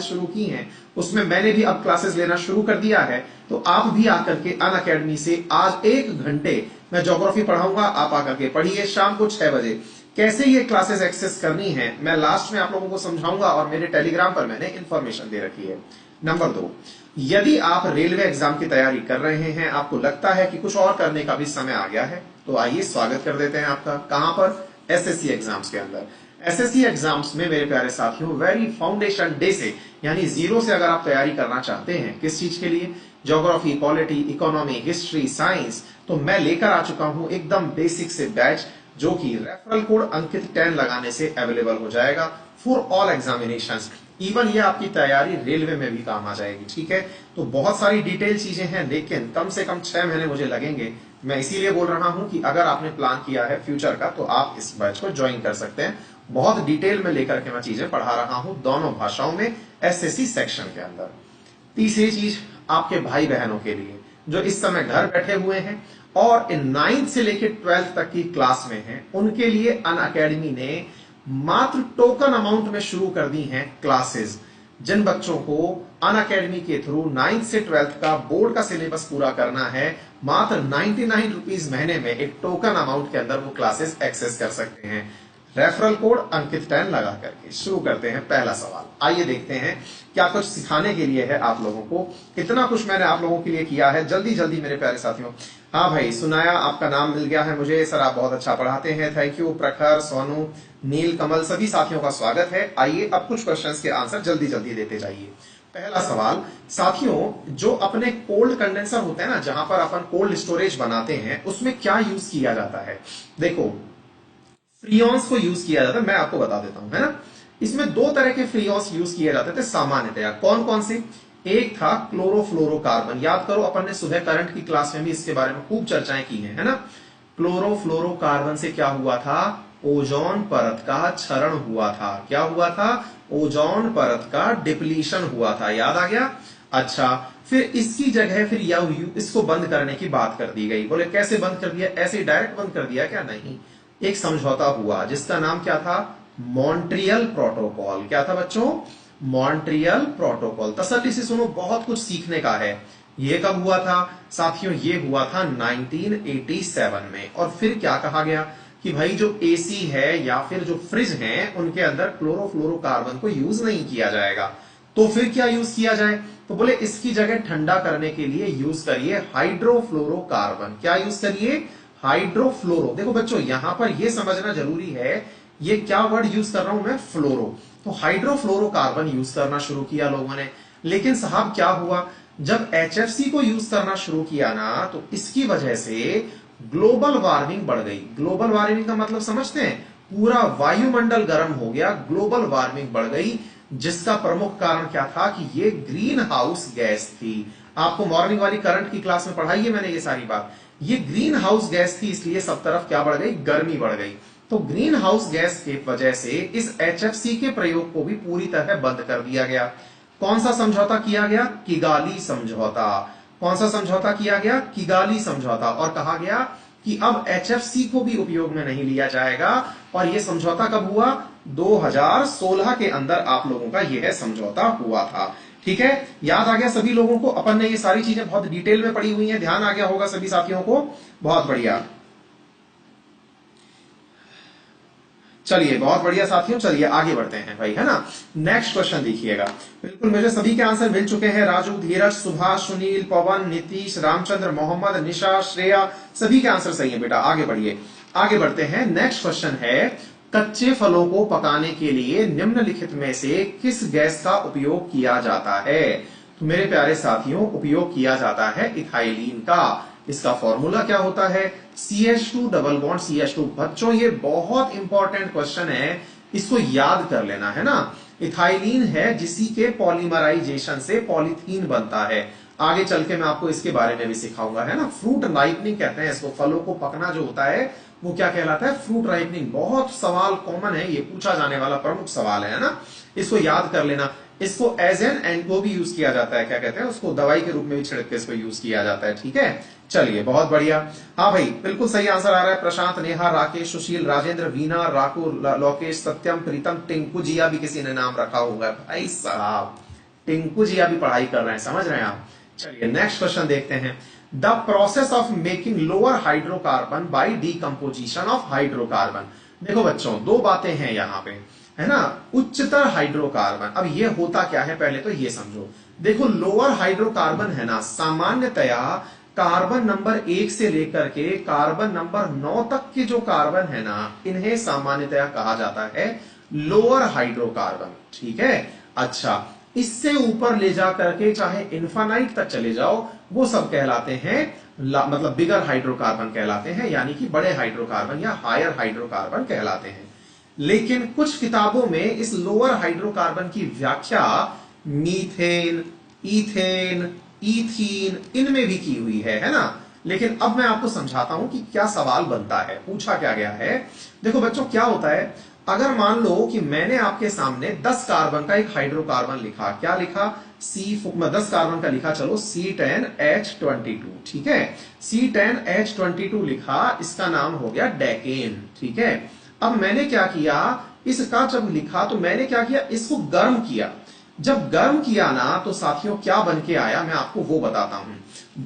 शुरू की हैं उसमें मैंने भी अब क्लासेस लेना शुरू कर दिया है, तो आप भी आकर के अनअकैडमी से आज 1 घंटे मैं ज्योग्राफी पढ़ाऊंगा, आप आकर के पढ़िए शाम को 6 बजे। कैसे ये क्लासेस एक्सेस करनी है मैं लास्ट में आप लोगों को समझाऊंगा और मेरे टेलीग्राम पर मैंने इंफॉर्मेशन दे रखी है। नंबर 2, यदि आप रेलवे एग्जाम की तैयारी कर रहे हैं, आपको लगता है कि कुछ और करने का भी समय आ गया है, तो आइए स्वागत कर देते हैं आपका। कहां पर? एसएससी एग्जाम्स के अंदर। एसएससी एग्जाम्स में मेरे प्यारे साथियों वेरी फाउंडेशन डे से यानी जीरो से अगर आप तैयारी करना चाहते हैं, किस चीज के लिए? Geography, polity, economy, history, science, तो मैं लेकर आ चुका हूं एकदम बेसिक से बैच, जो कि रेफरल कोड अंकित 10 लगाने से अवेलेबल हो जाएगा फॉर ऑल एग्जामिनेशंस। इवन ये आपकी तैयारी रेलवे में भी काम आ जाएगी, ठीक है। तो बहुत सारी डिटेल चीजें हैं, लेकिन कम से कम 6 महीने मुझे लगेंगे। मैं इसीलिए बोल रहा हूं कि अगर आपने प्लान किया है फ्यूचर का तो आप इस बैच को ज्वाइन कर सकते हैं। बहुत डिटेल में लेकर के मैं चीजें पढ़ा रहा हूं दोनों भाषाओं में एसएससी सेक्शन के अंदर। तीसरी चीज आपके भाई बहनों के लिए जो इस समय घर बैठे हुए हैं और 9th से लेकर 12th तक की क्लास में हैं, उनके लिए अनअकैडमी ने मात्र टोकन अमाउंट में शुरू कर दी हैं क्लासेस। जिन बच्चों को अनअकैडमी के थ्रू 9th से 12th का बोर्ड का सिलेबस पूरा करना है, मात्र 99 रुपीज महीने में एक टोकन अमाउंट के अंदर वो क्लासेस एक्सेस कर सकते हैं। रेफरल कोड अंकित 10 लगा करके शुरू करते हैं। पहला सवाल, आइए देखते हैं क्या कुछ सिखाने के लिए है आप लोगों को। कितना कुछ मैंने आप लोगों के लिए किया है, जल्दी जल्दी मेरे प्यारे साथियों। हाँ भाई, सुनाया, आपका नाम मिल गया है मुझे सर, आप बहुत अच्छा पढ़ाते हैं, थैंक यू। प्रखर, सोनू, नील कमल, सभी साथियों का स्वागत है। आइए अब कुछ क्वेश्चंस के आंसर जल्दी जल्दी देते जाइए। पहला सवाल साथियों, जो अपने कोल्ड कंडेंसर होते हैं ना, जहां पर अपन कोल्ड स्टोरेज बनाते हैं, उसमें क्या यूज किया जाता है? देखो, फ्रीऑन्स को यूज किया जाता है, मैं आपको बता देता हूं, है ना। इसमें 2 तरह के फ्रीऑन्स यूज किए जाते थे सामान्यतया। कौन कौन से? एक था क्लोरोफ्लोरोकार्बन। याद करो, अपन ने सुबह करंट की क्लास में भी इसके बारे में खूब चर्चाएं की हैं, है ना। क्लोरोफ्लोरोकार्बन से क्या हुआ था? ओजोन परत का क्षरण हुआ था। क्या हुआ था? ओजोन परत का डिप्लीशन हुआ था। याद आ गया? अच्छा, फिर इसकी जगह फिर इसको बंद करने की बात कर दी गई। बोले कैसे बंद कर दिया? ऐसे डायरेक्ट बंद कर दिया क्या? नहीं, एक समझौता हुआ जिसका नाम क्या था? Montreal protocol. क्या था बच्चों? Montreal protocol. तसल्ली से सुनो, बहुत कुछ सीखने का है। ये कब हुआ था साथियों? ये हुआ था 1987 में। और फिर क्या कहा गया कि भाई जो एसी है या फिर जो फ्रिज है, उनके अंदर क्लोरोफ्लोरोकार्बन को यूज नहीं किया जाएगा। तो फिर क्या यूज किया जाए? तो बोले इसकी जगह ठंडा करने के लिए यूज करिए हाइड्रोफ्लोरोकार्बन। क्या यूज करिए? हाइड्रोफ्लोरो। देखो बच्चों, यहां पर यह समझना जरूरी है, ये क्या वर्ड यूज कर रहा हूं मैं? फ्लोरो। तो हाइड्रोफ्लोरोकार्बन यूज करना शुरू किया लोगों ने। लेकिन साहब क्या हुआ, जब एचएफसी को यूज करना शुरू किया ना, तो इसकी वजह से ग्लोबल वार्मिंग बढ़ गई। ग्लोबल वार्मिंग का मतलब समझते हैं? पूरा वायुमंडल गर्म हो गया, ग्लोबल वार्मिंग बढ़ गई। जिसका प्रमुख कारण क्या था कि ये ग्रीन हाउस गैस थी। आपको मॉर्निंग वाली करंट की क्लास में पढ़ाई है मैंने ये सारी बात। ये ग्रीन हाउस गैस थी, इसलिए सब तरफ क्या बढ़ गई? गर्मी बढ़ गई। तो ग्रीन हाउस गैस की वजह से इस एचएफसी के प्रयोग को भी पूरी तरह बंद कर दिया गया। कौन सा समझौता किया गया? किगाली समझौता। कौन सा समझौता किया गया? किगाली समझौता। और कहा गया कि अब एचएफसी को भी उपयोग में नहीं लिया जाएगा। और यह समझौता कब हुआ? 2016 के अंदर आप लोगों का यह समझौता हुआ था। ठीक है, याद आ गया सभी लोगों को? अपन ने ये सारी चीजें बहुत डिटेल में पढ़ी हुई हैं, ध्यान आ गया होगा सभी साथियों को? बहुत बढ़िया, चलिए बहुत बढ़िया साथियों, चलिए आगे बढ़ते हैं भाई, है ना। नेक्स्ट क्वेश्चन देखिएगा। बिल्कुल मुझे सभी के आंसर मिल चुके हैं। राजू, धीरज, सुभाष, सुनील, पवन, नीतीश, रामचंद्र, मोहम्मद, निशा, श्रेया, सभी के आंसर सही है बेटा। आगे बढ़िए, आगे बढ़ते हैं। नेक्स्ट क्वेश्चन है, कच्चे फलों को पकाने के लिए निम्नलिखित में से किस गैस का उपयोग किया जाता है? तो मेरे प्यारे साथियों, उपयोग किया जाता है इथाइलिन का। इसका फॉर्मूला क्या होता है? CH2 double bond CH2। बच्चों ये बहुत इंपॉर्टेंट क्वेश्चन है, इसको याद कर लेना, है ना। इथाइलिन है जिसी के पॉलीमराइजेशन से पॉलीथीन बनता है। आगे चल के मैं आपको इसके बारे में भी सिखाऊंगा, है ना। फ्रूट राइपनिंग कहते हैं इसको। फलों को पकना जो होता है वो क्या कहलाता है? Fruit ripening. बहुत सवाल कॉमन है, ये पूछा जाने वाला प्रमुख सवाल है ना। इसको याद कर लेना। इसको एज एन एंड वो भी यूज किया जाता है, क्या कहते हैं उसको? दवाई के रूप में भी छिड़क के इसको यूज किया जाता है। ठीक है, चलिए बहुत बढ़िया। हाँ भाई, बिल्कुल सही आंसर आ रहा है। प्रशांत, नेहा, राकेश, सुशील, राजेंद्र, वीना, राकू, लोकेश, सत्यम, प्रीतम, टिंकू जिया भी किसी ने नाम रखा होगा भाई साहब। टिंकू जी अभी पढ़ाई कर रहे हैं, समझ रहे हैं आप। चलिए नेक्स्ट क्वेश्चन देखते हैं। The process of making lower hydrocarbon by decomposition of hydrocarbon. देखो बच्चों, दो बातें हैं यहां पे, है ना। उच्चतर हाइड्रोकार्बन, अब ये होता क्या है पहले तो ये समझो। देखो लोअर हाइड्रोकार्बन है ना, सामान्यतया कार्बन नंबर 1 से लेकर के कार्बन नंबर 9 तक के जो कार्बन है ना, इन्हें सामान्यतया कहा जाता है लोअर हाइड्रोकार्बन, ठीक है। अच्छा, इससे ऊपर ले जा करके चाहे इन्फानाइट तक चले जाओ, वो सब कहलाते हैं मतलब बिगर हाइड्रोकार्बन कहलाते हैं, यानी कि बड़े हाइड्रोकार्बन या हायर हाइड्रोकार्बन कहलाते हैं। लेकिन कुछ किताबों में इस लोअर हाइड्रोकार्बन की व्याख्या मीथेन, इथेन, इथीन इनमें भी की हुई है ना। लेकिन अब मैं आपको समझाता हूं कि क्या सवाल बनता है, पूछा क्या गया है। देखो बच्चों, क्या होता है, अगर मान लो कि मैंने आपके सामने 10 कार्बन का एक हाइड्रोकार्बन लिखा, क्या लिखा, C10 कार्बन का लिखा, चलो C10H22, ठीक है। C10H22 लिखा, इसका नाम हो गया डेकेन, ठीक है। अब मैंने क्या किया, इसका जब लिखा तो मैंने क्या किया, इसको गर्म किया। जब गर्म किया ना तो साथियों क्या बन के आया, मैं आपको वो बताता हूं।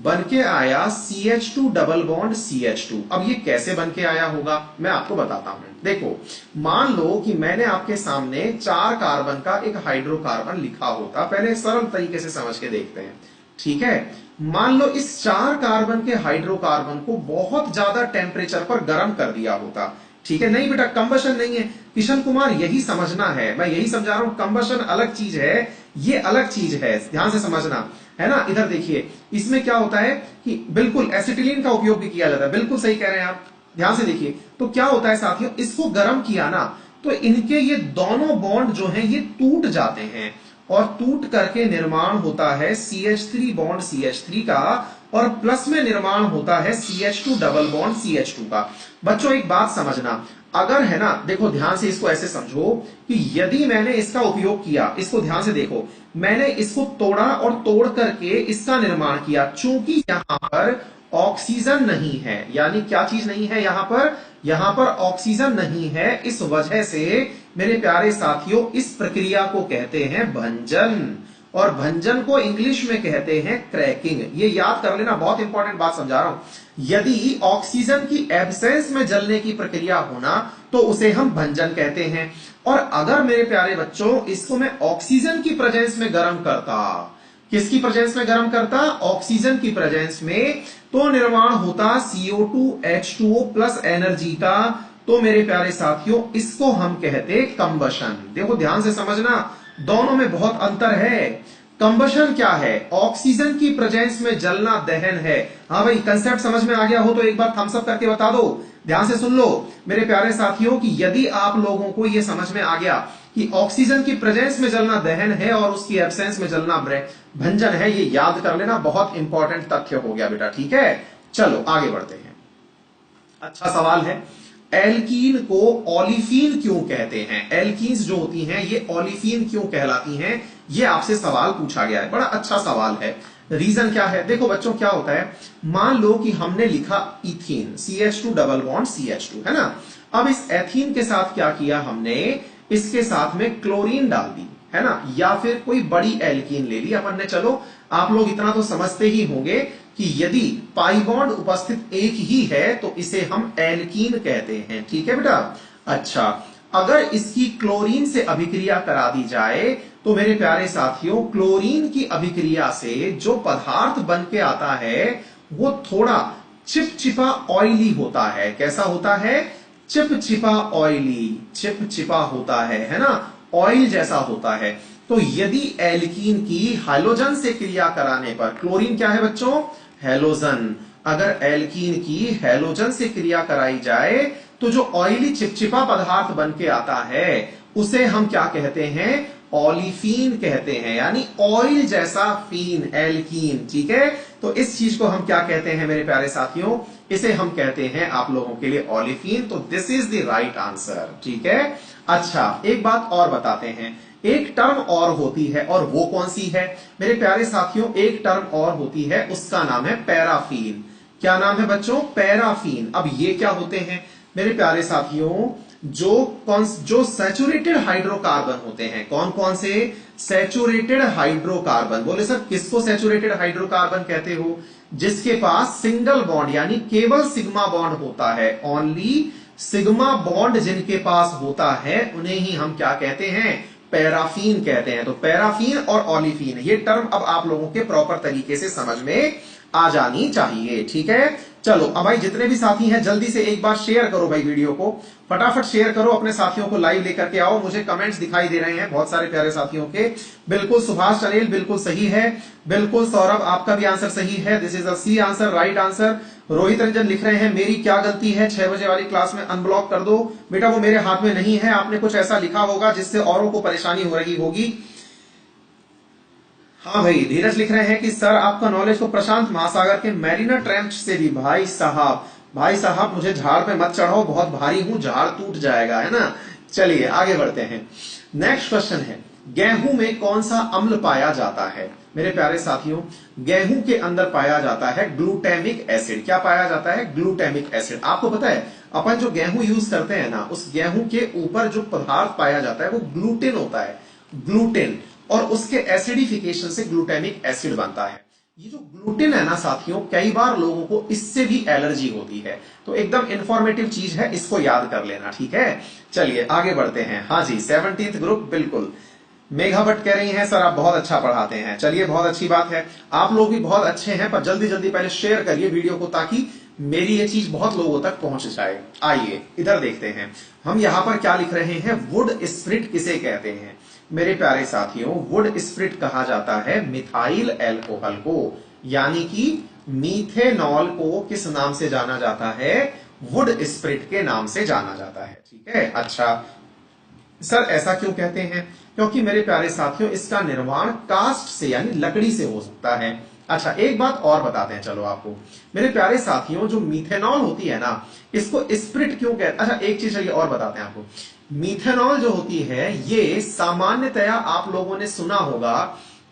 बन के आया CH2 डबल बॉन्ड CH2। अब ये कैसे बन के आया होगा मैं आपको बताता हूं। देखो, मान लो कि मैंने आपके सामने 4 कार्बन का एक हाइड्रोकार्बन लिखा होता, पहले सरल तरीके से समझ के देखते हैं, ठीक है। मान लो इस 4 कार्बन के हाइड्रोकार्बन को बहुत ज्यादा टेम्परेचर पर गर्म कर दिया होता, ठीक है। नहीं बेटा, कंबशन नहीं है किशन कुमार, यही समझना है, मैं यही समझा रहा हूं। कंबशन अलग चीज है, ये अलग चीज है, ध्यान से समझना, है ना। इधर देखिए, इसमें क्या होता है कि बिल्कुल एसिटिलीन का उपयोग भी किया जाता है, बिल्कुल सही कह रहे हैं आप, ध्यान से देखिए। तो क्या होता है साथियों, इसको गर्म किया ना तो इनके ये दोनों बॉन्ड जो हैं ये टूट जाते हैं, और टूट करके निर्माण होता है CH3 बॉन्ड CH3 का, और प्लस में निर्माण होता है CH2 डबल बॉन्ड CH2 का। बच्चों एक बात समझना, अगर है ना, देखो ध्यान से इसको ऐसे समझो कि यदि मैंने इसका उपयोग किया, इसको ध्यान से देखो, मैंने इसको तोड़ा और तोड़ करके इसका निर्माण किया, चूंकि यहां पर ऑक्सीजन नहीं है, यानी क्या चीज नहीं है यहां पर ऑक्सीजन नहीं है, इस वजह से मेरे प्यारे साथियों इस प्रक्रिया को कहते हैं भंजन, और भंजन को इंग्लिश में कहते हैं क्रैकिंग। ये याद कर लेना, बहुत इंपॉर्टेंट बात समझा रहा हूं। यदि ऑक्सीजन की एब्सेंस में जलने की प्रक्रिया होना तो उसे हम भंजन कहते हैं, और अगर मेरे प्यारे बच्चों इसको मैं ऑक्सीजन की प्रेजेंस में गर्म करता, किसकी प्रेजेंस में गर्म करता, ऑक्सीजन की प्रेजेंस में, तो निर्माण होता CO2 H2O प्लस एनर्जी का। तो मेरे प्यारे साथियों इसको हम कहते कंबशन। देखो ध्यान से समझना, दोनों में बहुत अंतर है। कंबशन क्या है, ऑक्सीजन की प्रेजेंस में जलना दहन है। हाँ भाई, कंसेप्ट समझ में आ गया हो तो एक बार थम्स अप करके बता दो। ध्यान से सुन लो मेरे प्यारे साथियों कि यदि आप लोगों को यह समझ में आ गया कि ऑक्सीजन की प्रेजेंस में जलना दहन है और उसकी एब्सेंस में जलना भंजन है, ये याद कर लेना, बहुत इंपॉर्टेंट तथ्य हो गया बेटा, ठीक है। चलो आगे बढ़ते हैं। अच्छा सवाल है, एल्कीन को ओलिफिन क्यों कहते हैं, एल्कीन्स जो होती हैं ये ओलिफिन क्यों कहलाती हैं, ये आपसे सवाल पूछा गया है, बड़ा अच्छा सवाल है। रीजन क्या है, देखो बच्चों क्या होता है, मान लो कि हमने लिखा ethene CH2 double bond CH2, है ना। अब इस एथीन के साथ क्या किया हमने, इसके साथ में क्लोरीन डाल दी, है ना, या फिर कोई बड़ी एल्कीन ले ली अपन ने। चलो आप लोग इतना तो समझते ही होंगे कि यदि पाई बॉन्ड उपस्थित एक ही है तो इसे हम एल्कीन कहते हैं, ठीक है बेटा। अच्छा, अगर इसकी क्लोरीन से अभिक्रिया करा दी जाए तो मेरे प्यारे साथियों क्लोरीन की अभिक्रिया से जो पदार्थ बन के आता है वो थोड़ा चिपचिपा ऑयली होता है। कैसा होता है, चिपचिपा ऑयली, चिपचिपा होता है ना, ऑयल जैसा होता है। तो यदि एल्कीन की हैलोजन से क्रिया कराने पर, क्लोरीन क्या है बच्चों, हैलोजन, अगर एल्कीन की हैलोजन से क्रिया कराई जाए तो जो ऑयली चिपचिपा पदार्थ बन के आता है उसे हम क्या कहते हैं, ओलिफिन कहते हैं, यानी ऑयल जैसा फीन, एल्कीन, ठीक है। तो इस चीज को हम क्या कहते हैं मेरे प्यारे साथियों, इसे हम कहते हैं आप लोगों के लिए ओलिफिन। तो this is the right answer, ठीक है। अच्छा, एक बात और बताते हैं, एक टर्म और होती है, और वो कौन सी है मेरे प्यारे साथियों, एक टर्म और होती है, उसका नाम है पैराफीन। क्या नाम है बच्चों, पैराफीन। अब ये क्या होते हैं मेरे प्यारे साथियों, जो सैचुरेटेड हाइड्रोकार्बन होते हैं, कौन कौन से, सैचुरेटेड हाइड्रोकार्बन। बोले सर किसको सैचुरेटेड हाइड्रोकार्बन कहते हो? जिसके पास सिंगल बॉन्ड यानी केवल सिग्मा बॉन्ड होता है, ओनली सिग्मा बॉन्ड जिनके पास होता है उन्हें ही हम क्या कहते हैं? पैराफीन कहते हैं। तो पैराफीन और ओलिफीन ये टर्म अब आप लोगों के प्रॉपर तरीके से समझ में आ जानी चाहिए। ठीक है, चलो अब भाई जितने भी साथी हैं जल्दी से एक बार शेयर करो भाई, वीडियो को फटाफट शेयर करो, अपने साथियों को लाइव लेकर के आओ। मुझे कमेंट्स दिखाई दे रहे हैं बहुत सारे प्यारे साथियों के। बिल्कुल सुभाष चनेल बिल्कुल सही है, बिल्कुल सौरभ आपका भी आंसर सही है, this is a C answer, right answer. Rohit Ranjan लिख रहे हैं मेरी क्या गलती है, 6 बजे वाली क्लास में अनब्लॉक कर दो। बेटा वो मेरे हाथ में नहीं है, आपने कुछ ऐसा लिखा होगा जिससे औरों को परेशानी हो रही होगी। हाँ भाई धीरज लिख रहे हैं कि सर आपका नॉलेज तो प्रशांत महासागर के मैरिनर ट्रेंच से भी। भाई साहब मुझे झाड़ पे मत चढ़ाओ, बहुत भारी हूं, झाड़ टूट जाएगा, है ना। चलिए आगे बढ़ते हैं। नेक्स्ट क्वेश्चन है, गेहूं में कौन सा अम्ल पाया जाता है? मेरे प्यारे साथियों गेहूं के अंदर पाया जाता है ग्लूटेमिक एसिड। क्या पाया जाता है? Glutamic acid. आपको पता है अपन जो गेहूं यूज करते हैं ना, उस गेहूं के ऊपर जो पदार्थ पाया जाता है वो ग्लूटेन होता है, ग्लूटेन, और उसके एसिडिफिकेशन से ग्लूटेमिक एसिड बनता है। ये जो ग्लूटेन है ना साथियों, कई बार लोगों को इससे भी एलर्जी होती है, तो एकदम इंफॉर्मेटिव चीज है, इसको याद कर लेना। ठीक है, चलिए आगे बढ़ते हैं। हाँ जी 17th ग्रुप, बिल्कुल। मेघा भट्ट कह रही हैं सर आप बहुत अच्छा पढ़ाते हैं। चलिए बहुत अच्छी बात है, आप लोग भी बहुत अच्छे हैं, पर जल्दी जल्दी पहले शेयर करिए वीडियो को ताकि मेरी ये चीज बहुत लोगों तक पहुंच जाए। आइए इधर देखते हैं, हम यहां पर क्या लिख रहे हैं, वुड स्प्रिट किसे कहते हैं? मेरे प्यारे साथियों वुड स्प्रिट कहा जाता है मिथाइल एल्कोहल को, यानी कि मीथेनॉल को किस नाम से जाना जाता है? वुड स्प्रिट के नाम से जाना जाता है। ठीक है, अच्छा सर ऐसा क्यों कहते हैं? क्योंकि मेरे प्यारे साथियों इसका निर्माण कास्ट से यानी लकड़ी से हो सकता है। अच्छा एक बात और बताते हैं चलो आपको, मेरे प्यारे साथियों जो मीथेनॉल होती है ना, इसको स्प्रिट क्यों कहते हैं? अच्छा एक चीज चलिए और बताते हैं आपको। मीथेनॉल जो होती है ये सामान्यतया आप लोगों ने सुना होगा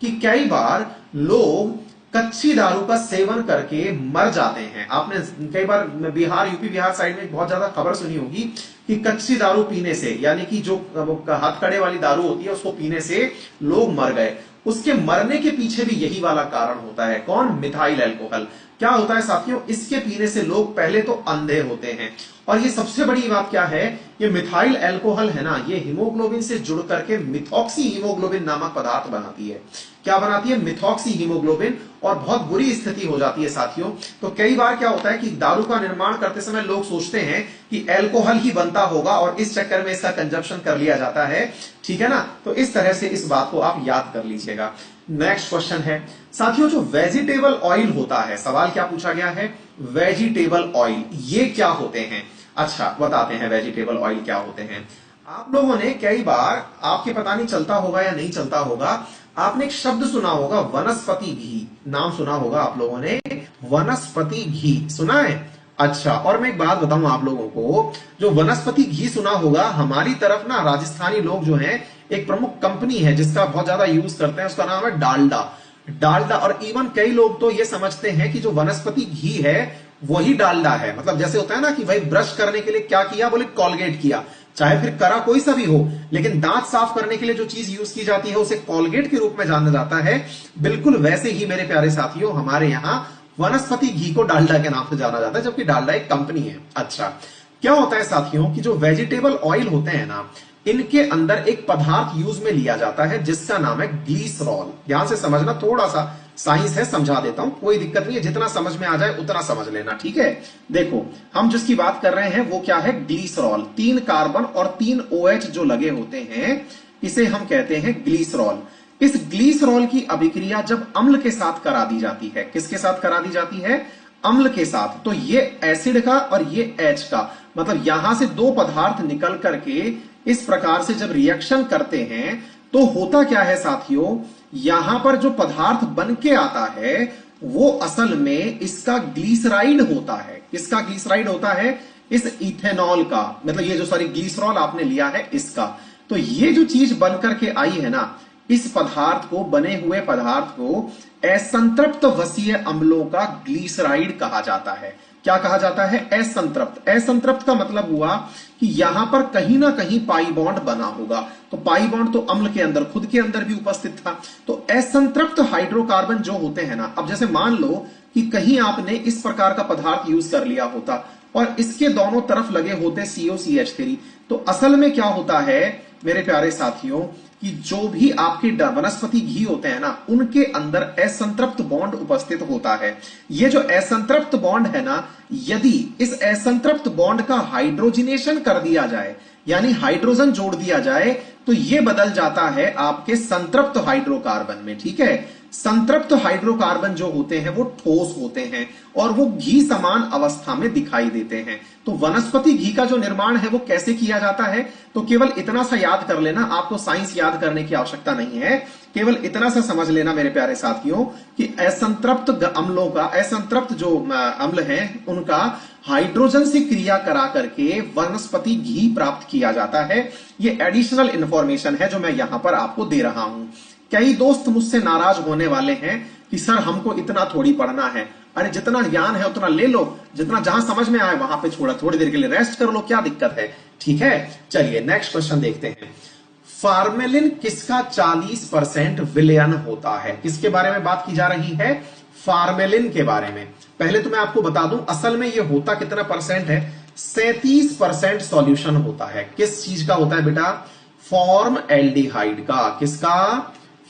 कि कई बार लोग कच्ची दारू का सेवन करके मर जाते हैं। आपने कई बार बिहार यूपी बिहार साइड में बहुत ज्यादा खबर सुनी होगी कि कच्ची दारू पीने से, यानी कि जो हथकड़े वाली दारू होती है उसको पीने से लोग मर गए। उसके मरने के पीछे भी यही वाला कारण होता है। कौन? Methyl alcohol. क्या होता है साथियों, इसके पीने से लोग पहले तो अंधे होते हैं, और ये सबसे बड़ी बात क्या है, ये मिथाइल एल्कोहल है ना, ये हीमोग्लोबिन से जुड़ करके मिथॉक्सी हीमोग्लोबिन नामक पदार्थ बनाती है। क्या बनाती है? मिथॉक्सी हीमोग्लोबिन, और बहुत बुरी स्थिति हो जाती है साथियों। तो कई बार क्या होता है कि दारू का निर्माण करते समय लोग सोचते हैं कि एल्कोहल ही बनता होगा और इस चक्कर में इसका कंजप्शन कर लिया जाता है। ठीक है ना, तो इस तरह से इस बात को आप याद कर लीजिएगा। नेक्स्ट क्वेश्चन है साथियों, जो वेजिटेबल ऑयल होता है, सवाल क्या पूछा गया है, वेजिटेबल ऑयल ये क्या होते हैं? अच्छा बताते हैं वेजिटेबल ऑयल क्या होते हैं। आप लोगों ने कई बार, आपके पता नहीं चलता होगा या नहीं चलता होगा, आपने एक शब्द सुना होगा वनस्पति घी, नाम सुना होगा आप लोगों ने, वनस्पति घी सुना है? अच्छा, और मैं एक बात बताऊं आप लोगों को, जो वनस्पति घी सुना होगा, हमारी तरफ ना राजस्थानी लोग जो हैं, एक प्रमुख कंपनी है जिसका बहुत ज्यादा यूज करते हैं, उसका नाम है डालडा। और इवन कई लोग तो ये समझते हैं कि जो वनस्पति घी है वही डालडा है। मतलब जैसे होता है ना कि भाई ब्रश करने के लिए क्या किया, बोले कॉलगेट किया, चाहे फिर करा कोई सा भी हो, लेकिन दांत साफ करने के लिए जो चीज यूज की जाती है उसे कॉलगेट के रूप में जाना जाता है। बिल्कुल वैसे ही मेरे प्यारे साथियों हमारे यहाँ वनस्पति घी को डालडा के नाम से जाना जाता है, जबकि डालडा एक कंपनी है। अच्छा, क्या होता है साथियों कि जो वेजिटेबल ऑयल होते हैं ना, इनके अंदर एक पदार्थ यूज में लिया जाता है जिसका नाम है ग्लीसरॉल। ध्यान से समझना, थोड़ा सा साइंस है, समझा देता हूं, कोई दिक्कत नहीं है, जितना समझ में आ जाए उतना समझ लेना। ठीक है, देखो हम जिसकी बात कर रहे हैं वो क्या है, ग्लीसरॉल। 3 कार्बन और 3 OH जो लगे होते हैं इसे हम कहते हैं ग्लीसरॉल। इस ग्लीसरॉल की अभिक्रिया जब अम्ल के साथ करा दी जाती है, किसके साथ करा दी जाती है? अम्ल के साथ। तो ये एसिड का और ये H का, मतलब यहां से 2 पदार्थ निकल करके इस प्रकार से जब रिएक्शन करते हैं तो होता क्या है साथियों, यहां पर जो पदार्थ बन के आता है वो असल में इसका ग्लीसराइड होता है। किसका ग्लीसराइड होता है? इस इथेनॉल का, मतलब ये जो सारी ग्लीसरॉल आपने लिया है इसका। तो ये जो चीज बन करके आई है ना, इस पदार्थ को, बने हुए पदार्थ को असंतृप्त वसीय अम्लों का ग्लीसराइड कहा जाता है। क्या कहा जाता है? असंतृप्त। असंतृप्त का मतलब हुआ कि यहां पर कहीं ना कहीं पाई बॉन्ड बना होगा। तो पाई बॉन्ड तो अम्ल के अंदर, खुद के अंदर भी उपस्थित था। तो असंतृप्त हाइड्रोकार्बन जो होते हैं ना, अब जैसे मान लो कि कहीं आपने इस प्रकार का पदार्थ यूज कर लिया होता और इसके दोनों तरफ लगे होते COCH3, तो असल में क्या होता है मेरे प्यारे साथियों कि जो भी आपके वनस्पति घी होते हैं ना, उनके अंदर असंतृप्त बॉन्ड उपस्थित होता है। ये जो असंतृप्त बॉन्ड है ना, यदि इस असंतृप्त बॉन्ड का हाइड्रोजिनेशन कर दिया जाए, यानी हाइड्रोजन जोड़ दिया जाए, तो ये बदल जाता है आपके संतृप्त हाइड्रोकार्बन में। ठीक है, संतृप्त हाइड्रोकार्बन जो होते हैं वो ठोस होते हैं और वो घी समान अवस्था में दिखाई देते हैं। तो वनस्पति घी का जो निर्माण है वो कैसे किया जाता है? तो केवल इतना सा याद कर लेना, आपको साइंस याद करने की आवश्यकता नहीं है, केवल इतना सा समझ लेना मेरे प्यारे साथियों कि असंतृप्त अम्लों का, असंतृप्त जो अम्ल हैं उनका हाइड्रोजन से क्रिया करा करके वनस्पति घी प्राप्त किया जाता है। ये एडिशनल इंफॉर्मेशन है जो मैं यहां पर आपको दे रहा हूं। कई दोस्त मुझसे नाराज होने वाले हैं कि सर हमको इतना थोड़ी पढ़ना है। अरे जितना ज्ञान है उतना ले लो, जितना जहां समझ में आए वहां पे छोड़ा, थोड़ी देर के लिए रेस्ट कर लो, क्या दिक्कत है? ठीक है, चलिए नेक्स्ट क्वेश्चन देखते हैं। फार्मेलिन किसका 40% विलयन होता है? किसके बारे में बात की जा रही है? फार्मेलिन के बारे में। पहले तो मैं आपको बता दूं असल में ये होता कितना परसेंट है? 37% सॉल्यूशन होता है। किस चीज का होता है बेटा? फॉर्मएल्डिहाइड का। किसका?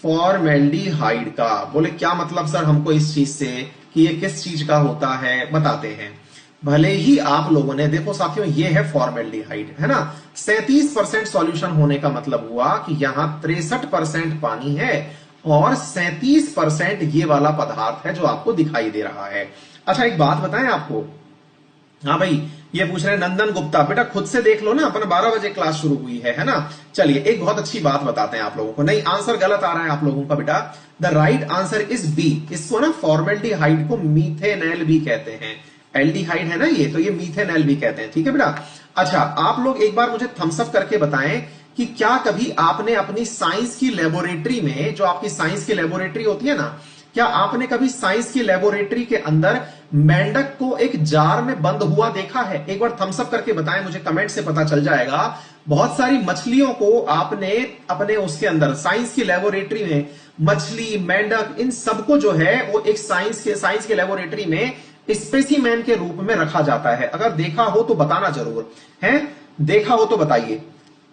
फॉर्मएल्डिहाइड का। बोले क्या मतलब सर हमको इस चीज से कि ये किस चीज का होता है? बताते हैं। भले ही आप लोगों ने, देखो साथियों ये है फॉर्मएल्डिहाइड, है ना। 37% सॉल्यूशन होने का मतलब हुआ कि यहां 63% पानी है और 37% ये वाला पदार्थ है जो आपको दिखाई दे रहा है। अच्छा एक बात बताएं आपको, हाँ भाई ये पूछ रहे नंदन गुप्ता, बेटा खुद से देख लो ना, अपना 12 बजे क्लास शुरू हुई है ना। चलिए एक बहुत अच्छी बात बताते हैं आप लोगों को। नहीं आंसर गलत आ रहा है आप लोगों का बेटा। The right answer is B. इसको ना फॉर्मेल्डिहाइड को मीथेनॉल भी कहते हैं। एल्डिहाइड है ना ये, तो ये मीथेनॉल भी कहते हैं। ठीक है बेटा। अच्छा आप लोग एक बार मुझे थम्स अप करके बताएं कि क्या कभी आपने अपनी साइंस की लेबोरेटरी में, जो आपकी साइंस की लेबोरेटरी होती है ना, क्या आपने कभी साइंस की लेबोरेटरी के अंदर मेंढक को एक जार में बंद हुआ देखा है? एक बार थम्स अप करके बताएं, मुझे कमेंट से पता चल जाएगा। बहुत सारी मछलियों को आपने अपने उसके अंदर साइंस की लेबोरेटरी में, मछली, मेंढक, इन सबको जो है वो एक साइंस के लेबोरेटरी में स्पेसिमेन के रूप में रखा जाता है। अगर देखा हो तो बताना जरूर है, देखा हो तो बताइए।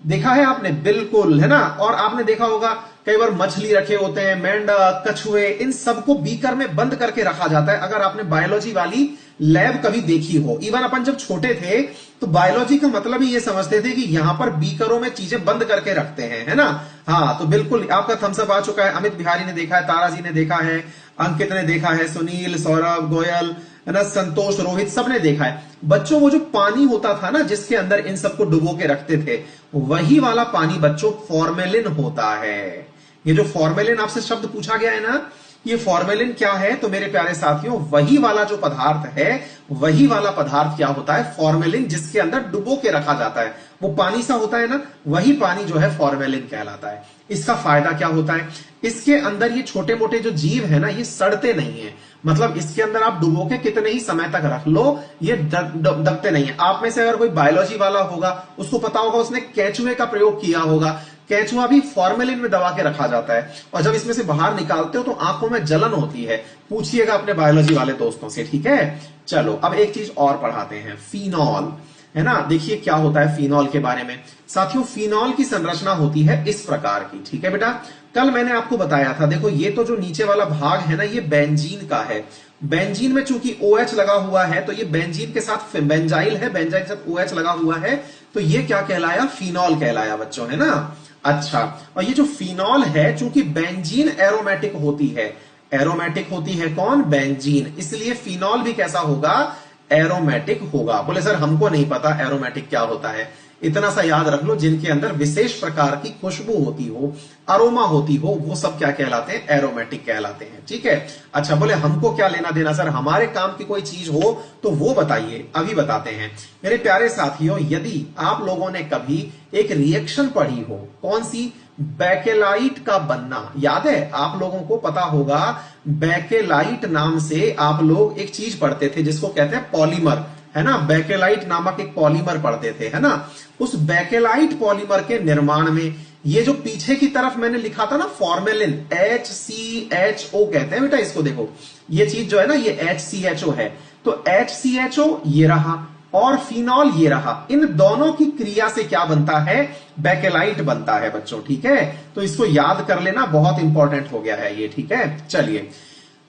देखा है आपने? बिल्कुल, है ना। और आपने देखा होगा कई बार मछली रखे होते हैं, मेंढक, कछुए, इन सबको बीकर में बंद करके रखा जाता है। अगर आपने बायोलॉजी वाली लैब कभी देखी हो, इवन अपन जब छोटे थे तो बायोलॉजी का मतलब ही ये समझते थे कि यहां पर बीकरों में चीजें बंद करके रखते हैं, है ना। हाँ तो बिल्कुल आपका थम्स अप आ चुका है। अमित बिहारी ने देखा है, तारा जी ने देखा है, अंकित ने देखा है, सुनील, सौरभ, गोयल, है ना, संतोष, रोहित, सबने देखा है। बच्चों वो जो पानी होता था ना जिसके अंदर इन सबको डुबो के रखते थे, वही वाला पानी बच्चों फॉर्मेलिन होता है। ये जो फॉर्मेलिन आपसे शब्द पूछा गया है ना, ये फॉर्मेलिन क्या है? तो मेरे प्यारे साथियों वही वाला जो पदार्थ है, वही वाला पदार्थ क्या होता है? फॉर्मेलिन, जिसके अंदर डुबो के रखा जाता है। वो पानी सा होता है ना, वही पानी जो है फॉर्मेलिन कहलाता है। इसका फायदा क्या होता है? इसके अंदर ये छोटे मोटे जो जीव है ना, ये सड़ते नहीं है। मतलब इसके अंदर आप डुबो के कितने ही समय तक रख लो, ये दबते नहीं है। आप में से अगर कोई बायोलॉजी वाला होगा, उसको पता होगा, उसने केचुए का प्रयोग किया होगा। केचुआ भी फॉर्मेलिन में दबा के रखा जाता है और जब इसमें से बाहर निकालते हो तो आंखों में जलन होती है। पूछिएगा अपने बायोलॉजी वाले दोस्तों से, ठीक है। चलो अब एक चीज और पढ़ाते हैं, फिनॉल, है ना। देखिए क्या होता है फिनॉल के बारे में। साथियों फिनॉल की संरचना होती है इस प्रकार की, ठीक है बेटा। कल मैंने आपको बताया था, देखो ये तो जो नीचे वाला भाग है ना, ये बेंजीन का है। बेंजीन में चूंकि OH लगा हुआ है तो ये बेंजीन के साथ बेंजाइल है, बेंजाइल के साथ OH लगा हुआ है, तो ये क्या कहलाया? फिनॉल कहलाया बच्चों, है ना। अच्छा, और ये जो फिनॉल है, चूंकि बेंजीन एरोमेटिक होती है, एरोमेटिक होती है कौन? बेंजीन, इसलिए फिनॉल भी कैसा होगा? एरोमेटिक होगा। बोले सर हमको नहीं पता एरोमेटिक क्या होता है। इतना सा याद रख लो, जिनके अंदर विशेष प्रकार की खुशबू होती हो, अरोमा होती हो, वो सब क्या कहलाते हैं? एरोमेटिक कहलाते हैं, ठीक है। अच्छा बोले हमको क्या लेना देना सर, हमारे काम की कोई चीज हो तो वो बताइए, अभी बताते हैं। मेरे प्यारे साथियों, यदि आप लोगों ने कभी एक रिएक्शन पढ़ी हो, कौन सी? बेकेलाइट का बनना। याद है आप लोगों को, पता होगा बेकेलाइट नाम से आप लोग एक चीज पढ़ते थे जिसको कहते हैं पॉलीमर, है ना। बेकेलाइट नामक एक पॉलीमर पढ़ते थे, है ना। उस बेकेलाइट पॉलीमर के निर्माण में ये जो पीछे की तरफ मैंने लिखा था ना फॉर्मेलिन, HCHO कहते हैं बेटा इसको। देखो ये चीज जो है ना ये HCHO है, तो HCHO ये रहा और फिनॉल ये रहा। इन दोनों की क्रिया से क्या बनता है? बेकेलाइट बनता है बच्चों, ठीक है। तो इसको याद कर लेना, बहुत इंपॉर्टेंट हो गया है ये, ठीक है। चलिए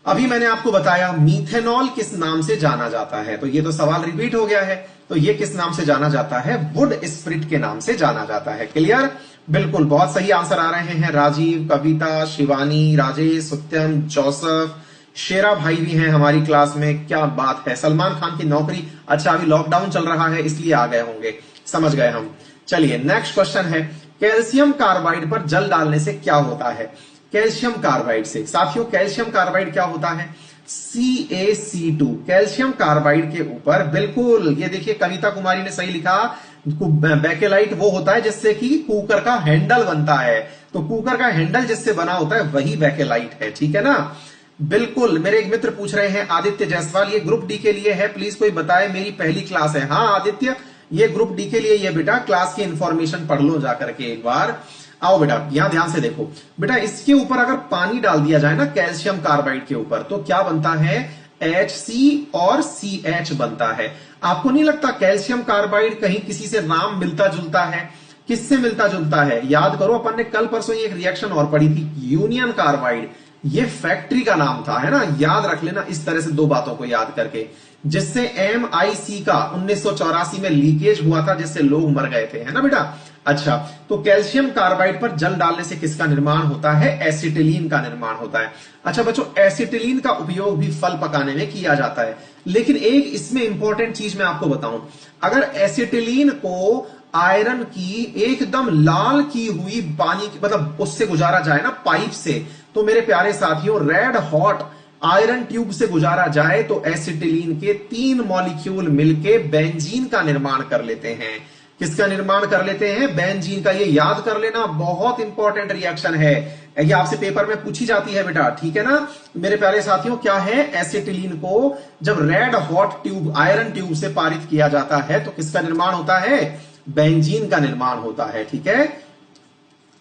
अभी मैंने आपको बताया मीथेनॉल किस नाम से जाना जाता है, तो ये तो सवाल रिपीट हो गया है। तो ये किस नाम से जाना जाता है? वुड स्प्रिट के नाम से जाना जाता है। क्लियर? बिल्कुल, बहुत सही आंसर आ रहे हैं। राजीव, कविता, शिवानी, राजेश, सत्यम, जोसेफ, शेरा भाई भी हैं हमारी क्लास में। क्या बात है। सलमान खान की नौकरी, अच्छा अभी लॉकडाउन चल रहा है इसलिए आ गए होंगे, समझ गए हम। चलिए नेक्स्ट क्वेश्चन है, कैल्शियम कार्बाइड पर जल डालने से क्या होता है? कैल्शियम कार्बाइड से साथियों, कैल्शियम कार्बाइड क्या होता है? CaC2। कैल्शियम कार्बाइड के ऊपर, बिल्कुल ये देखिए कविता कुमारी ने सही लिखा, बेकेलाइट वो होता है जिससे कि कुकर का हैंडल बनता है। तो कुकर का हैंडल जिससे बना होता है वही बेकेलाइट है, ठीक है ना। बिल्कुल, मेरे एक मित्र पूछ रहे हैं, आदित्य जायसवाल, ये ग्रुप डी के लिए है, प्लीज कोई बताए, मेरी पहली क्लास है। हाँ आदित्य, ये ग्रुप डी के लिए ये बेटा, क्लास की इंफॉर्मेशन पढ़ लो जाकर के एक बार। आओ बेटा यहां ध्यान से देखो बेटा, इसके ऊपर अगर पानी डाल दिया जाए ना कैल्शियम कार्बाइड के ऊपर, तो क्या बनता है? HC और CH बनता है। आपको नहीं लगता कैल्शियम कार्बाइड कहीं किसी से नाम मिलता जुलता है? किससे मिलता जुलता है? याद करो, अपन ने कल परसों एक रिएक्शन और पढ़ी थी, यूनियन कार्बाइड। ये फैक्ट्री का नाम था, है ना। याद रख लेना इस तरह से दो बातों को याद करके, जिससे MIC का 1984 में लीकेज हुआ था, जिससे लोग मर गए थे, है ना बेटा। अच्छा, तो कैल्शियम कार्बाइड पर जल डालने से किसका निर्माण होता है? एसिटिलीन का निर्माण होता है। अच्छा बच्चों, एसिटिलीन का उपयोग भी फल पकाने में किया जाता है, लेकिन एक इसमें इंपॉर्टेंट चीज मैं आपको बताऊं, अगर एसिटिलीन को आयरन की एकदम लाल की हुई पानी की, मतलब उससे गुजारा जाए ना पाइप से, तो मेरे प्यारे साथियों रेड हॉट आयरन ट्यूब से गुजारा जाए तो एसिटिलीन के 3 मॉलिक्यूल मिलके बेंजीन का निर्माण कर लेते हैं। किसका निर्माण कर लेते हैं? बेंजीन का। ये याद कर लेना, बहुत इंपॉर्टेंट रिएक्शन है, ये आपसे पेपर में पूछी जाती है बेटा, ठीक है ना मेरे प्यारे साथियों। क्या है? एसिटिलीन को जब red hot tube, iron tube से पारित किया जाता है तो किसका निर्माण होता है? बेंजीन का निर्माण होता है, ठीक है।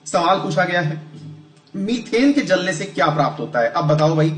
सवाल पूछा गया है, मीथेन के जलने से क्या प्राप्त होता है? अब बताओ भाई,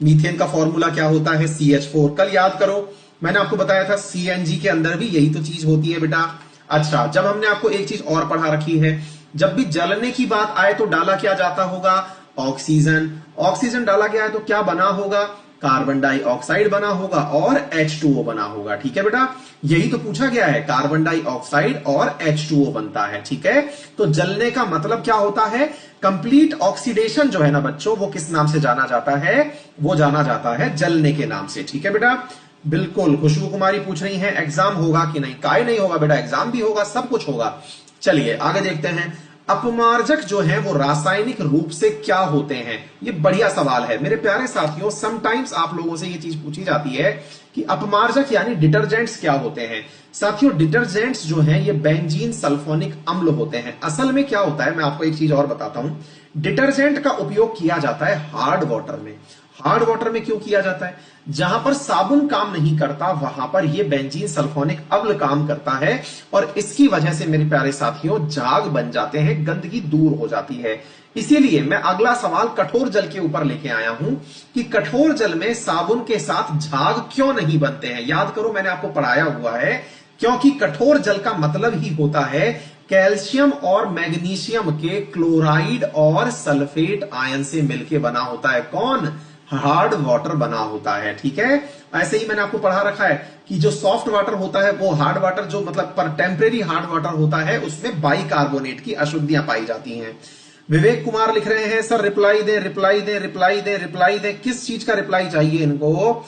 मीथेन का फॉर्मूला क्या होता है? CH4। कल याद करो मैंने आपको बताया था CNG के अंदर भी यही तो चीज होती है बेटा। अच्छा, जब हमने आपको एक चीज और पढ़ा रखी है, जब भी जलने की बात आए तो डाला क्या जाता होगा? ऑक्सीजन। ऑक्सीजन डाला गया है तो क्या बना होगा? कार्बन डाइऑक्साइड बना होगा और H2O बना होगा, ठीक है बेटा। यही तो पूछा गया है, कार्बन डाइऑक्साइड और H2O बनता है, ठीक है। तो जलने का मतलब क्या होता है? कंप्लीट ऑक्सीडेशन जो है ना बच्चों, वो किस नाम से जाना जाता है? वो जाना जाता है जलने के नाम से, ठीक है बेटा। बिल्कुल, खुशबू कुमारी पूछ रही हैं एग्जाम होगा कि नहीं? काय नहीं होगा बेटा, एग्जाम भी होगा, सब कुछ होगा। चलिए आगे देखते हैं, अपमार्जक जो है वो रासायनिक रूप से क्या होते हैं? ये बढ़िया सवाल है मेरे प्यारे साथियों। समटाइम्स आप लोगों से ये चीज पूछी जाती है कि अपमार्जक यानी डिटर्जेंट्स क्या होते हैं। साथियों डिटर्जेंट्स जो हैं ये बेंजीन सल्फोनिक अम्ल होते हैं। असल में क्या होता है, मैं आपको एक चीज और बताता हूं, डिटर्जेंट का उपयोग किया जाता है हार्ड वाटर में। हार्ड वाटर में क्यों किया जाता है? जहां पर साबुन काम नहीं करता वहां पर यह बेंजीन सल्फोनिक अम्ल काम करता है, और इसकी वजह से मेरे प्यारे साथियों झाग बन जाते हैं, गंदगी दूर हो जाती है। इसीलिए मैं अगला सवाल कठोर जल के ऊपर लेके आया हूं कि कठोर जल में साबुन के साथ झाग क्यों नहीं बनते हैं। याद करो मैंने आपको पढ़ाया हुआ है, क्योंकि कठोर जल का मतलब ही होता है कैल्शियम और मैग्नीशियम के क्लोराइड और सल्फेट आयन से मिलकर बना होता है। कौन? हार्ड वाटर बना होता है, ठीक है। ऐसे ही मैंने आपको पढ़ा रखा है कि जो सॉफ्ट वाटर होता है वो हार्ड वाटर, जो मतलब पर टेम्परेरी हार्ड वाटर होता है, उसमें बाइकार्बोनेट की अशुद्धियां पाई जाती हैं। विवेक कुमार लिख रहे हैं सर रिप्लाई दे रिप्लाई दे रिप्लाई दे रिप्लाई दे। किस चीज का रिप्लाई चाहिए इनको?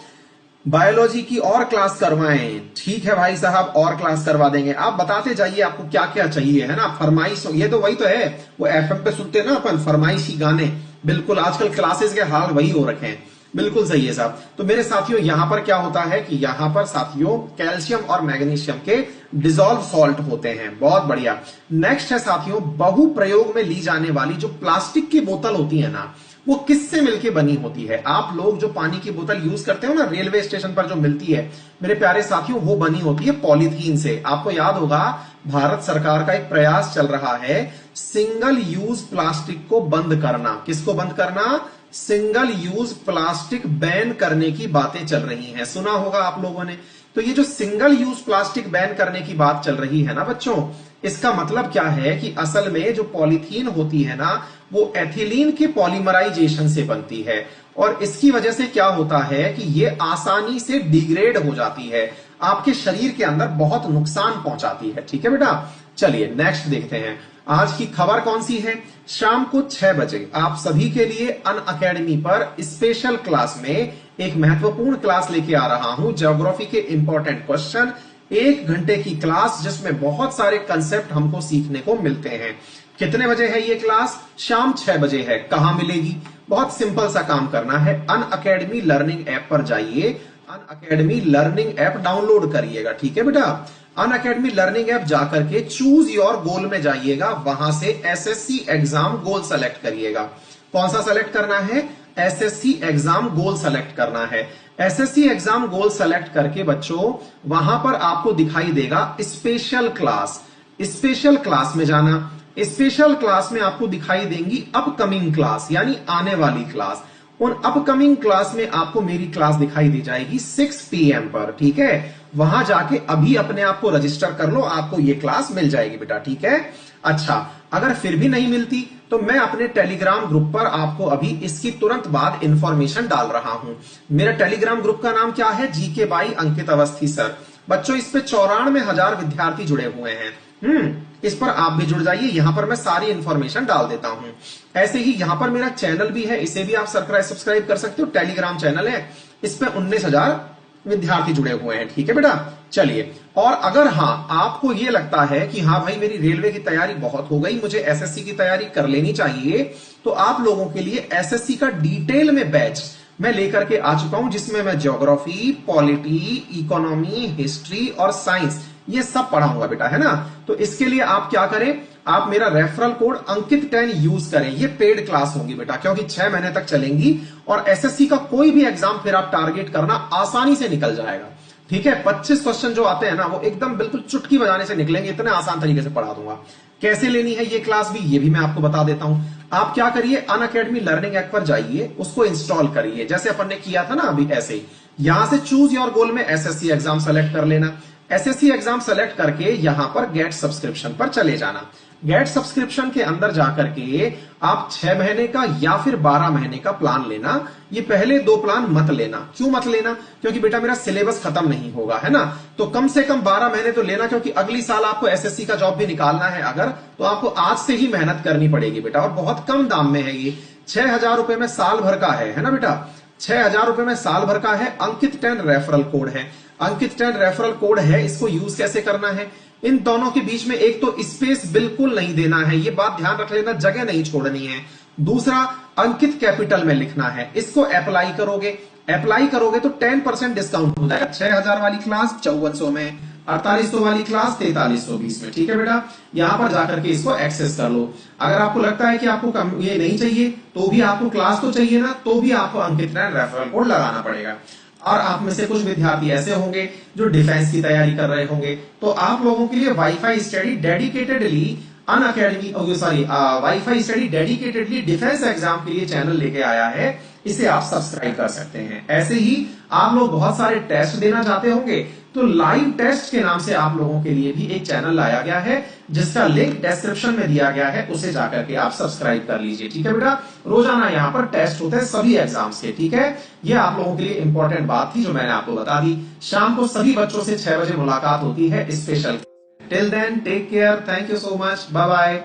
बायोलॉजी की और क्लास करवाएं। ठीक है भाई साहब, और क्लास करवा देंगे। आप बताते जाइए आपको क्या क्या चाहिए, है ना। फरमाइश, ये तो वही तो है, वो FM पे सुनते ना अपन, फरमाइशी गाने। बिल्कुल, आजकल क्लासेस के हाल वही हो रखे हैं। बिल्कुल सही है साहब। तो मेरे साथियों यहां पर क्या होता है कि यहां पर साथियों कैल्शियम और मैग्नीशियम के डिसॉल्व सॉल्ट होते हैं। बहुत बढ़िया। नेक्स्ट है साथियों, बहु प्रयोग में ली जाने वाली जो प्लास्टिक की बोतल होती है ना, वो किससे मिलके बनी होती है? आप लोग जो पानी की बोतल यूज करते हो ना रेलवे स्टेशन पर जो मिलती है मेरे प्यारे साथियों, वो बनी होती है पॉलीथीन से। आपको याद होगा भारत सरकार का एक प्रयास चल रहा है सिंगल यूज प्लास्टिक को बंद करना। किसको बंद करना? सिंगल यूज प्लास्टिक बैन करने की बातें चल रही हैं, सुना होगा आप लोगों ने। तो ये जो सिंगल यूज प्लास्टिक बैन करने की बात चल रही है ना बच्चों, इसका मतलब क्या है कि असल में जो पॉलीथीन होती है ना, वो एथिलीन के पॉलीमराइजेशन से बनती है और इसकी वजह से क्या होता है कि ये आसानी से डिग्रेड हो जाती है, आपके शरीर के अंदर बहुत नुकसान पहुंचाती है। ठीक है बेटा, चलिए नेक्स्ट देखते हैं। आज की खबर कौन सी है? शाम को 6 बजे आप सभी के लिए अनअकैडमी पर स्पेशल क्लास में एक महत्वपूर्ण क्लास लेके आ रहा हूं, ज्योग्राफी के इंपॉर्टेंट क्वेश्चन। 1 घंटे की क्लास जिसमें बहुत सारे कंसेप्ट हमको सीखने को मिलते हैं। कितने बजे है ये क्लास? शाम 6 बजे है। कहां मिलेगी? बहुत सिंपल सा काम करना है, अनअकैडमी लर्निंग ऐप पर जाइए, अनअकैडमी लर्निंग ऐप डाउनलोड करिएगा। ठीक है बेटा, अनअकैडमी लर्निंग ऐप जाकर के चूज योर गोल में जाइएगा, वहां से एसएससी एग्जाम गोल सेलेक्ट करिएगा। कौन सा सेलेक्ट करना है? एसएससी एग्जाम गोल सेलेक्ट करना है। एसएससी एग्जाम गोल सेलेक्ट करके बच्चों वहां पर आपको दिखाई देगा स्पेशल क्लास। स्पेशल क्लास में जाना, स्पेशल क्लास में आपको दिखाई देंगी अपकमिंग क्लास यानी आने वाली क्लास। उन अपकमिंग क्लास में आपको मेरी क्लास दिखाई दी जाएगी 6 PM पर। ठीक है, वहां जाके अभी अपने आप को रजिस्टर कर लो, आपको ये क्लास मिल जाएगी बेटा। ठीक है, अच्छा अगर फिर भी नहीं मिलती तो मैं अपने टेलीग्राम ग्रुप पर आपको अभी इसकी तुरंत बाद इंफॉर्मेशन डाल रहा हूं। मेरा टेलीग्राम ग्रुप का नाम क्या है? GK by Ankit Awasthi sir. बच्चों इस पे 94,000 विद्यार्थी जुड़े हुए हैं। इस पर आप भी जुड़ जाइए, यहां पर मैं सारी इंफॉर्मेशन डाल देता हूं। ऐसे ही यहां पर मेरा चैनल भी है, इसे भी आप सब्सक्राइब कर सकते हो। टेलीग्राम चैनल है, इस पे 19,000 विद्यार्थी जुड़े हुए हैं। ठीक है बेटा, चलिए। और अगर हाँ आपको ये लगता है कि हाँ भाई मेरी रेलवे की तैयारी बहुत हो गई, मुझे एसएससी की तैयारी कर लेनी चाहिए, तो आप लोगों के लिए एसएससी का डिटेल में बैच मैं लेकर के आ चुका हूं, जिसमें मैं ज्योग्राफी, पॉलिटी, इकोनॉमी, हिस्ट्री और साइंस ये सब पढ़ाऊंगा बेटा, है ना। तो इसके लिए आप क्या करें, आप मेरा रेफरल कोड अंकित 10 यूज करें। ये पेड क्लास होगी बेटा, क्योंकि 6 महीने तक चलेंगी और एसएससी का कोई भी एग्जाम फिर आप टारगेट करना आसानी से निकल जाएगा। ठीक है, 25 क्वेश्चन जो आते हैं ना, वो एकदम बिल्कुल चुटकी बजाने से निकलेंगे, इतने आसान तरीके से पढ़ा दूंगा। कैसे लेनी है ये क्लास भी, ये भी मैं आपको बता देता हूं। आप क्या करिए, अनअकैडमी लर्निंग ऐप पर जाइए, उसको इंस्टॉल करिए, जैसे अपन ने किया था ना अभी ऐसे ही। यहां से चूज योर गोल में एसएससी एग्जाम सेलेक्ट कर लेना। एसएससी एग्जाम सेलेक्ट करके यहां पर गेट सब्सक्रिप्शन पर चले जाना। गेट सब्सक्रिप्शन के अंदर जाकर के आप 6 महीने का या फिर 12 महीने का प्लान लेना। ये पहले 2 प्लान मत लेना। क्यों मत लेना? क्योंकि बेटा मेरा सिलेबस खत्म नहीं होगा, है ना। तो कम से कम 12 महीने तो लेना, क्योंकि अगली साल आपको एसएससी का जॉब भी निकालना है अगर, तो आपको आज से ही मेहनत करनी पड़ेगी बेटा। और बहुत कम दाम में है ये, 6,000 रुपए में साल भर का है ना बेटा। 6,000 रुपए में साल भर का है। अंकित 10 रेफरल कोड है, अंकित 10 रेफरल कोड है। इसको यूज कैसे करना है? इन दोनों के बीच में एक तो स्पेस बिल्कुल नहीं देना है, ये बात ध्यान रख लेना, जगह नहीं छोड़नी है। दूसरा अंकित कैपिटल में लिखना है। इसको अप्लाई करोगे तो 10% डिस्काउंट हो जाएगा। 6,000 वाली क्लास 5400 में, 4800 वाली क्लास 4320 में। ठीक है बेटा, यहां पर जाकर के इसको एक्सेस कर लो। अगर आपको लगता है कि आपको ये नहीं चाहिए, तो भी आपको क्लास तो चाहिए ना, तो भी आपको अंकित 10 रेफरल कोड लगाना पड़ेगा। और आप में से कुछ विद्यार्थी ऐसे होंगे जो डिफेंस की तैयारी कर रहे होंगे, तो आप लोगों के लिए wifi study dedicatedly wifi study dedicatedly defence exam के लिए चैनल लेके आया है, इसे आप सब्सक्राइब कर सकते हैं। ऐसे ही आप लोग बहुत सारे टेस्ट देना चाहते होंगे, तो लाइव टेस्ट के नाम से आप लोगों के लिए भी एक चैनल लाया गया है, जिसका लिंक डिस्क्रिप्शन में दिया गया है, उसे जाकर के आप सब्सक्राइब कर लीजिए। ठीक है बेटा, रोजाना यहाँ पर टेस्ट होते हैं सभी एग्जाम्स के। ठीक है, ये आप लोगों के लिए इंपॉर्टेंट बात थी जो मैंने आपको बता दी। शाम को सभी बच्चों से 6 बजे मुलाकात होती है special. Till then take care, thank you so much, bye bye.